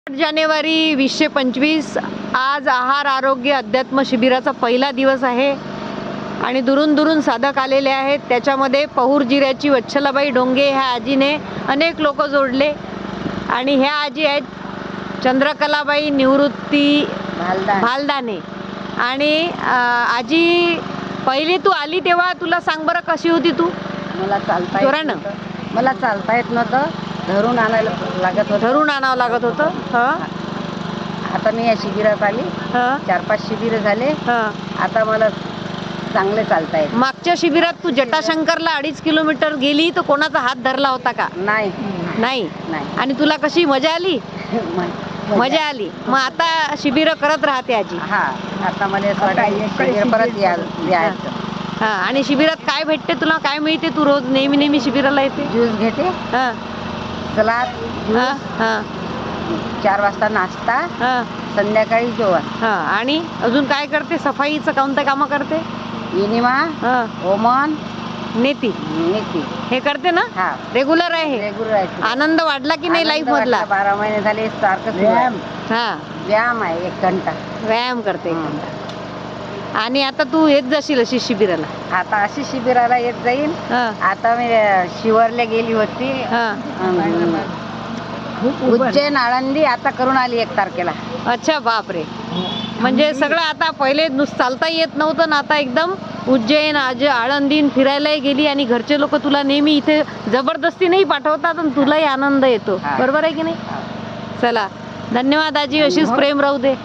8 जानेवारी 2025 आज आहार आरोग्य अध्यात्म शिबिराचा पहिला दिवस आहे आणि दुरून दुरून साधक आलेले आहेत. त्याच्यामध्ये पहुर जिऱ्याची वच्छलाबाई डोंगे ह्या आजीने अनेक लोक जोडले आणि ह्या आजी आहेत चंद्रकलाबाई निवृत्ती भालदाने. आणि आजी पहिली तू आली तेव्हा तुला सांग बरं कशी होती तू? मला चालता येत नव्हतं, धरून आणायला लागत होतं. धरून आणावं लागत होतं. आता मी या शिबिरात आली, 4-5 शिबिर झाले. आता मला चांगले चालता येत. मागच्या शिबिरात तू जटाशंकरला 2.5 किलोमीटर गेली तर कोणाचा हात धरला होता का? नाही. आणि तुला कशी मजा आली? मजा आली. मग आता शिबिर करत राहते आजी. आता मला शिबिर परत यायचं. आणि शिबिरात काय भेटते तुला? काय मिळते? तू रोज नेहमी शिबिराला येते? ज्यूस घेते, सलाद, 4 वाजता नाश्ता, संध्याकाळी जेवण. आणि अजून काय करते? सफाईचं कोणतं कामं करते? इनिमा, ओमन, नेती हे करते ना? रेग्युलर आहे. रेग्युलर आहे. आनंद वाढला की नाही लाईफ मधला? 12 महिने झाले सारखं व्यायाम आहे. 1 घंटा व्यायाम करते. 1 घंटा. आणि आता तू येत जाशील अशी शिबिराला? आता अशी शिबिराला येत जाईल. आता मी शिवरला गेली होती, उज्जैन आळंदी आता करून आली 1 तारखेला. अच्छा, बापरे. म्हणजे सगळं आता पहिले चालता येत नव्हतं ना, आता एकदम उज्जैन आळंदीन फिरायलाही गेली. आणि घरचे लोक तुला नेहमी इथे जबरदस्ती नाही पाठवतात आणि तुलाही आनंद येतो. बरोबर आहे की नाही? चला, धन्यवाद आजी. अशीच प्रेम राहू दे.